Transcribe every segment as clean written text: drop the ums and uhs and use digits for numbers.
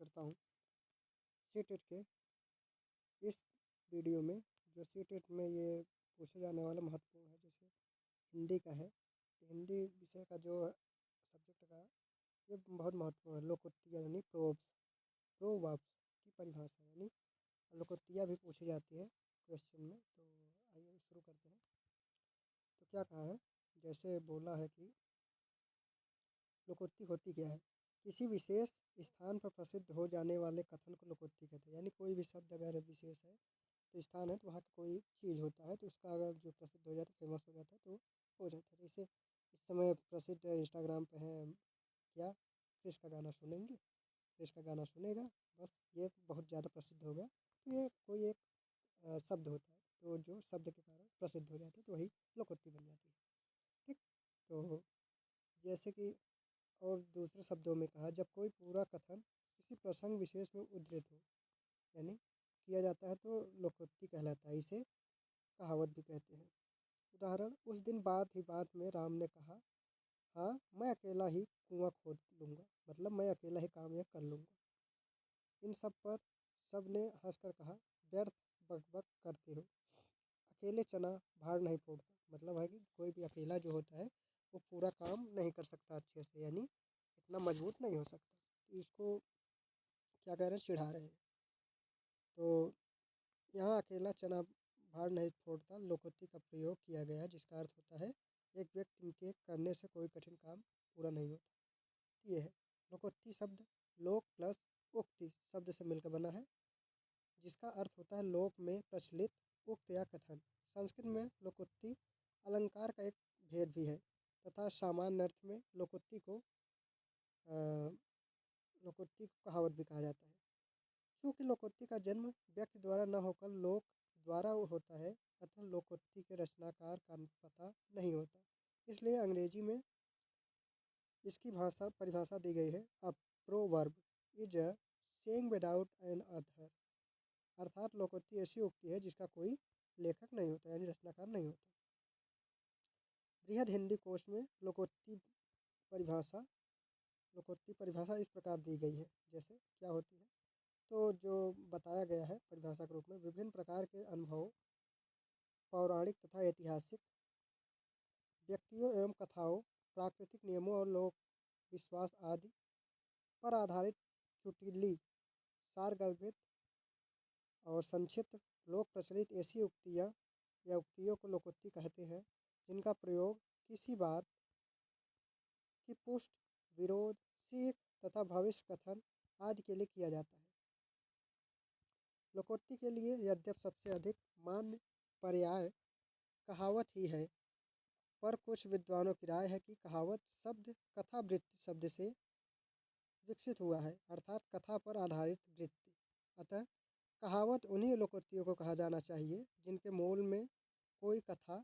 करता हूँ सीटेट के इस वीडियो में। जो सीटेट में ये पूछे जाने वाला महत्वपूर्ण है, जैसे हिंदी का है तो हिंदी विषय का जो सब्जेक्ट का ये बहुत महत्वपूर्ण है। लोकोक्तियाँ यानी प्रोवर्ब्स की परिभाषा, यानी लोकोक्तियाँ भी पूछी जाती है क्वेश्चन में। तो आइए शुरू करते हैं। तो क्या कहा है, जैसे बोला है कि लोकोक्ति होती क्या है। किसी विशेष स्थान पर प्रसिद्ध हो जाने वाले कथन को लोकोक्ति कहते हैं। यानी कोई भी शब्द अगर विशेष है तो स्थान है तो वहाँ कोई चीज़ होता है तो उसका अगर जो प्रसिद्ध हो जाता है, फेमस हो जाता है तो हो जाता है। जैसे इस समय प्रसिद्ध इंस्टाग्राम पे है क्या, क्रिश का गाना सुनेंगे, क्रिश का गाना सुनेगा, बस ये बहुत ज़्यादा प्रसिद्ध हो गया। तो ये कोई एक शब्द होता है, तो जो शब्द के कारण प्रसिद्ध हो जाता है तो वही लोकोक्ति बन जाती है। ठीक। तो जैसे कि और दूसरे शब्दों में कहा, जब कोई पूरा कथन किसी प्रसंग विशेष में उद्धृत हो यानी किया जाता है तो लोकोक्ति कहलाता है। इसे कहावत भी कहते हैं। उदाहरण, उस दिन बात ही बात में राम ने कहा, हाँ मैं अकेला ही कुआं खोद लूँगा, मतलब मैं अकेला ही काम यह कर लूँगा। इन सब पर सब ने हंसकर कहा, व्यर्थ बकबक करते हो, अकेले चना भार नहीं फोड़ता। मतलब है कि कोई भी अकेला जो होता है वो पूरा काम नहीं कर सकता अच्छे से, यानी इतना मजबूत नहीं हो सकता। तो इसको क्या कह रहे हैं, चिढ़ा रहे हैं। तो यहाँ अकेला चना भार नहीं फोड़ता लोकोक्ति का प्रयोग किया गया, जिसका अर्थ होता है एक व्यक्ति के करने से कोई कठिन काम पूरा नहीं होता। ये है लोकोक्ति शब्द लोक प्लस उक्ति शब्द से मिलकर बना है, जिसका अर्थ होता है लोक में प्रचलित, उक्त या कथन। संस्कृत में लोकोक्ति अलंकार का एक भेद भी है तथा सामान्य अर्थ में लोकोक्ति को कहावत भी कहा जाता है। चूँकि लोकोक्ति का जन्म व्यक्ति द्वारा न होकर लोक द्वारा होता है, अतः लोकोक्ति के रचनाकार का पता नहीं होता। इसलिए अंग्रेजी में इसकी भाषा परिभाषा दी गई है, a proverb is a saying without an author. अर्थात लोकोक्ति ऐसी उक्ति है जिसका कोई लेखक नहीं होता, यानी रचनाकार नहीं होता। बृहद हिंदी कोश में लोकोक्ति परिभाषा इस प्रकार दी गई है। जैसे क्या होती है, तो जो बताया गया है परिभाषा के रूप में, विभिन्न प्रकार के अनुभवों, पौराणिक तथा ऐतिहासिक व्यक्तियों एवं कथाओं, प्राकृतिक नियमों और लोक विश्वास आदि पर आधारित चुटीली, सारगर्भित और संक्षिप्त लोक प्रचलित ऐसी उक्तियाँ या उक्तियों को लोकोक्ति कहते हैं, जिनका प्रयोग किसी बात की पुष्टि, विरोध, सीख तथा भविष्य कथन आदि के लिए किया जाता है। लोकोक्ति के लिए यद्यप सबसे अधिक मान्य पर्याय कहावत ही है, पर कुछ विद्वानों की राय है कि कहावत शब्द कथा वृत्ति शब्द से विकसित हुआ है, अर्थात कथा पर आधारित वृत्ति। अतः कहावत उन्हीं लोकोक्तियों को कहा जाना चाहिए जिनके मूल में कोई कथा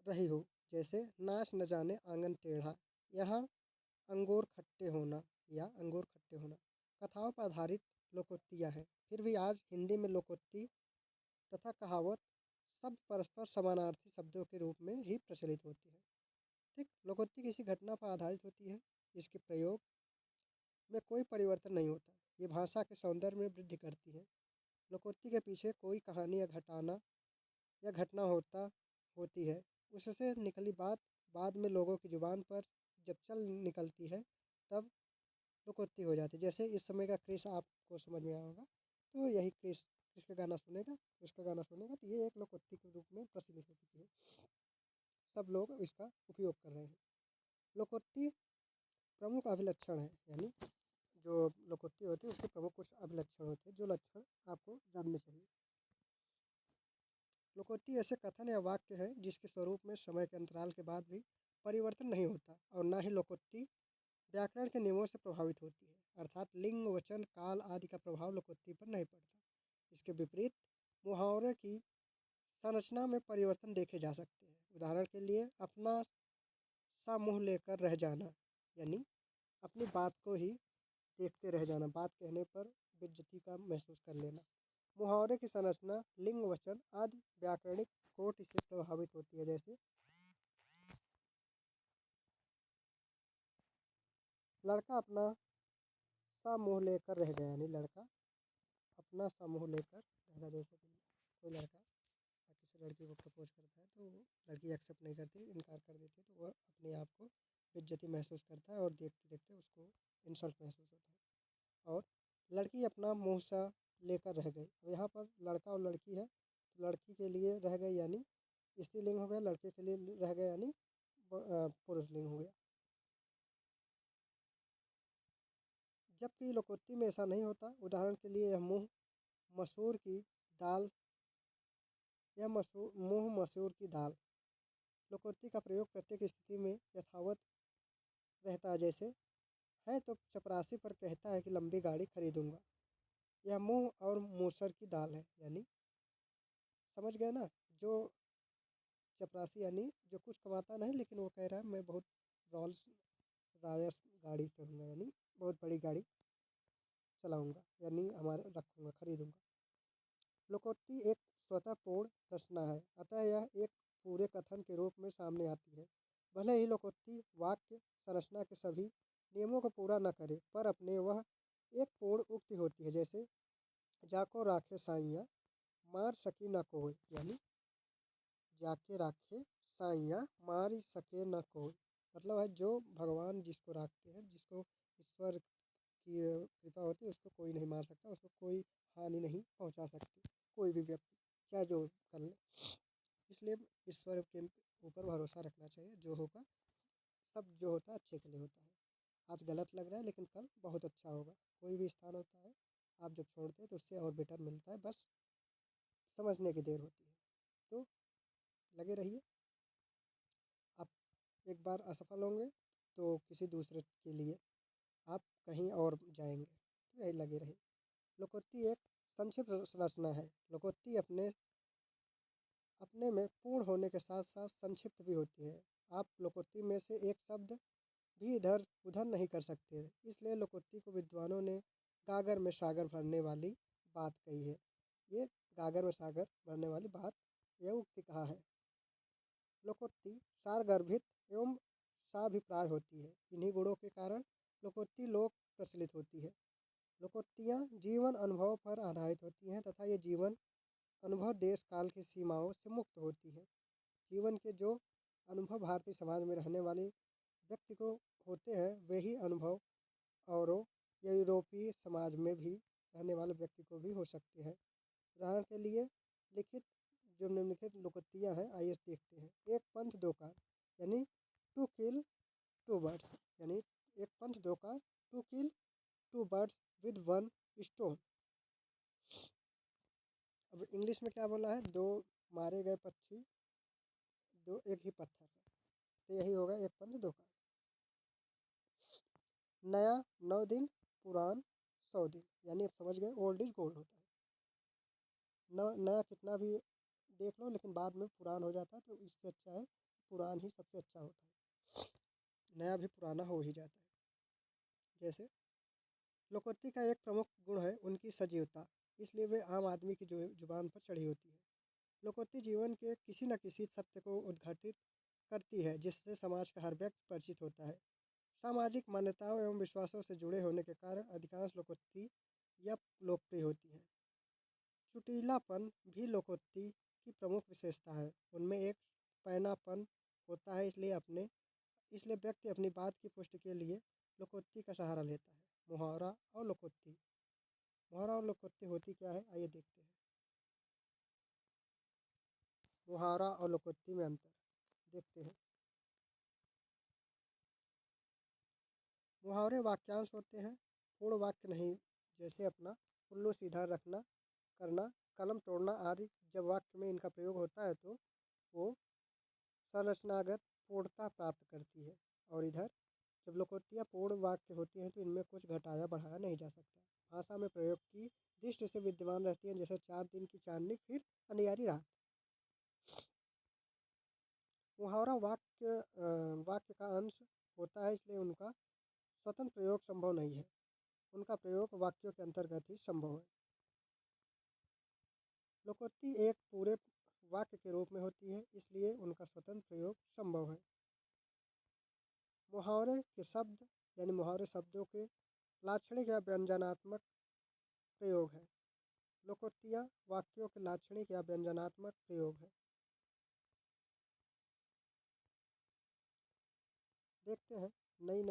रही हो। जैसे नाच न जाने आंगन टेढ़ा, यहाँ अंगूर खट्टे होना या अंगूर खट्टे होना कथाओं पर आधारित लोकोक्तियाँ हैं। फिर भी आज हिंदी में लोकोक्ति तथा कहावत शब्द परस्पर समानार्थी शब्दों के रूप में ही प्रचलित होती है। ठीक। लोकोक्ति किसी घटना पर आधारित होती है, इसके प्रयोग में कोई परिवर्तन नहीं होता। ये भाषा के सौंदर्य में वृद्धि करती है। लोकोक्ति के पीछे कोई कहानी या घटना होती है, उससे निकली बात बाद में लोगों की जुबान पर जब चल निकलती है तब लोकोक्ति हो जाती है। जैसे इस समय का क्रिश आपको समझ में आया होगा, तो यही क्रिश क्रिश का गाना सुनेगा, क्रिश का गाना सुनेगा, तो ये एक लोकोक्ति के रूप में प्रचलित हो चुकी है। सब लोग इसका उपयोग कर रहे हैं। लोकोक्ति प्रमुख अभिलक्षण है, यानी जो लोकोक्ति होती है उसके प्रमुख कुछ अभिलक्षण होते हैं, जो लक्षण आपको जानने चाहिए। लोकोक्ति ऐसे कथन या वाक्य है जिसके स्वरूप में समय के अंतराल के बाद भी परिवर्तन नहीं होता, और न ही लोकोक्ति व्याकरण के नियमों से प्रभावित होती है, अर्थात लिंग, वचन, काल आदि का प्रभाव लोकोक्ति पर नहीं पड़ता। इसके विपरीत मुहावरे की संरचना में परिवर्तन देखे जा सकते हैं। उदाहरण के लिए, अपना सा मुँह लेकर रह जाना, यानी अपनी बात को ही देखते रह जाना, बात कहने पर बेइज्जती का महसूस कर लेना। मुहावरे की संरचना लिंग, वचन आदि व्याकरणिक कोटि से प्रभावित होती है। जैसे लड़का अपना सा मुँह लेकर रह गया, यानी लड़का अपना सा मुँह लेकर रहेगा। जैसे कि कोई लड़का किसी लड़की को प्रपोज करता है तो लड़की एक्सेप्ट नहीं करती, इनकार कर देती है, तो वह अपने आप को बेइज्जती महसूस करता है और देखते देखते उसको इंसल्ट महसूस होता है। और लड़की अपना मुँह सा लेकर रह गई, अब यहाँ पर लड़का और लड़की है, तो लड़की के लिए रह गई यानी स्त्रीलिंग हो गया, लड़के के लिए रह गया यानी पुरुष लिंग हो गया। जबकि लोकोक्ति में ऐसा नहीं होता। उदाहरण के लिए यह मसूर की दाल मुँह मसूर की दाल। लोकोक्ति का प्रयोग प्रत्येक स्थिति में यथावत रहता है। जैसे है तो चपरासी पर कहता है कि लंबी गाड़ी खरीदूंगा। यह मुँह और मूसर की दाल है, यानी समझ गए ना। जो चपरासी यानी जो कुछ कमाता नहीं, लेकिन वो कह रहा है मैं बहुत रॉल्स रॉयस गाड़ी चढ़ूँगा, यानी बहुत बड़ी गाड़ी चलाऊँगा, यानी हमारे रखूँगा, खरीदूँगा। लोकोक्ति एक स्वतःपूर्ण रचना है, अतः यह एक पूरे कथन के रूप में सामने आती है। भले ही लोकोक्ति वाक्य संरचना के सभी नियमों को पूरा न करे, पर अपने वह एक पूर्ण उक्ति होती है। जैसे जाको राखे साइया मार सकी न कोई, यानी जाके राखे साइया मार सके न कोई, मतलब है जो भगवान जिसको राखते हैं, जिसको ईश्वर की कृपा होती है, उसको कोई नहीं मार सकता, उसको कोई हानि नहीं पहुंचा सकती, कोई भी व्यक्ति चाहे जो कर ले। इसलिए ईश्वर के ऊपर भरोसा रखना चाहिए, जो होगा सब जो होता है अच्छे के लिए होता है। आज गलत लग रहा है लेकिन कल बहुत अच्छा होगा। कोई भी स्थान होता है, आप जब छोड़ते हैं तो उससे और बेटर मिलता है, बस समझने की देर होती है। तो लगे रहिए। आप एक बार असफल होंगे तो किसी दूसरे के लिए आप कहीं और जाएंगे, तो यही लगे रहिए। लोकोक्ति एक संक्षिप्त रचना है। लोकोक्ति अपने अपने में पूर्ण होने के साथ साथ संक्षिप्त भी होती है। आप लोकोक्ति में से एक शब्द भी इधर उधर नहीं कर सकते, इसलिए लोकोक्ति को विद्वानों ने गागर में सागर भरने वाली बात कही है। ये गागर में सागर भरने वाली बात, यह उक्ति कहा है। लोकोक्ति सारगर्भित एवं साभिप्राय होती है। इन्हीं गुणों के कारण लोकोक्ति लोक प्रचलित होती है। लोकोक्तियाँ जीवन अनुभव पर आधारित होती हैं तथा ये जीवन अनुभव देश काल की सीमाओं से मुक्त होती है। जीवन के जो अनुभव भारतीय समाज में रहने वाले व्यक्ति को होते हैं, वही अनुभव औरों या यूरोपीय समाज में भी रहने वाले व्यक्ति को भी हो सकते हैं। उदाहरण के लिए लिखित जो निम्नलिखित लोकोक्तियाँ हैं, आइए देखते हैं। एक पंथ दो कार, यानी टू किल टू बर्ड्स, यानी एक पंथ दो कार, to kill two birds with one stone. अब इंग्लिश में क्या बोला है, दो मारे गए पक्षी दो एक ही पत्थर है, तो यही होगा एक पंथ दो कार। नया 9 दिन, पुरान 100 दिन, यानी आप समझ गए ओल्ड इज गोल्ड होता है। नया कितना भी देख लो लेकिन बाद में पुरान हो जाता है, तो इससे अच्छा है पुरान ही सबसे अच्छा होता है, नया भी पुराना हो ही जाता है। जैसे लोकोक्ति का एक प्रमुख गुण है उनकी सजीवता, इसलिए वे आम आदमी की जो जुबान पर चढ़ी होती है। लोकोक्ति जीवन के किसी न किसी सत्य को उद्घाटित करती है, जिससे समाज का हर व्यक्ति परिचित होता है। सामाजिक मान्यताओं एवं विश्वासों से जुड़े होने के कारण अधिकांश लोकोक्ति या लोकप्रिय होती हैं। चुटीलापन भी लोकोक्ति की प्रमुख विशेषता है। उनमें एक पैनापन होता है, इसलिए व्यक्ति अपनी बात की पुष्टि के लिए लोकोक्ति का सहारा लेता है। मुहावरा और लोकोक्ति। मुहावरा और लोकोक्ति होती क्या है, आइए देखते हैं। मुहावरा और लोकोक्ति में अंतर देखते हैं। मुहावरे वाक्यांश होते हैं, पूर्ण वाक्य नहीं। जैसे अपना उल्लू सीधा रखना, करना, कलम तोड़ना आदि। जब वाक्य में इनका प्रयोग होता है तो वो संरचनागत पूर्णता प्राप्त करती है। और इधर जब लोकोक्तियाँ पूर्ण वाक्य होती हैं तो इनमें कुछ घटाया बढ़ाया नहीं जा सकता। भाषा में प्रयोग की दृष्टि से विद्यमान रहती हैं, जैसे 4 दिन की चांदनी फिर अंधियारी रात। मुहावरा वाक्य का अंश होता है, इसलिए उनका स्वतंत्र प्रयोग संभव नहीं है। उनका प्रयोग वाक्यों के अंतर्गत ही संभव है। लोकोक्ति एक पूरे वाक्य के रूप में होती है, इसलिए उनका स्वतंत्र प्रयोग संभव है। मुहावरे के शब्द यानी मुहावरे शब्दों के लाक्षणिक या व्यंजनात्मक प्रयोग है। लोकोक्तियाँ वाक्यों के लाक्षणिक या व्यंजनात्मक प्रयोग है। देखते हैं नई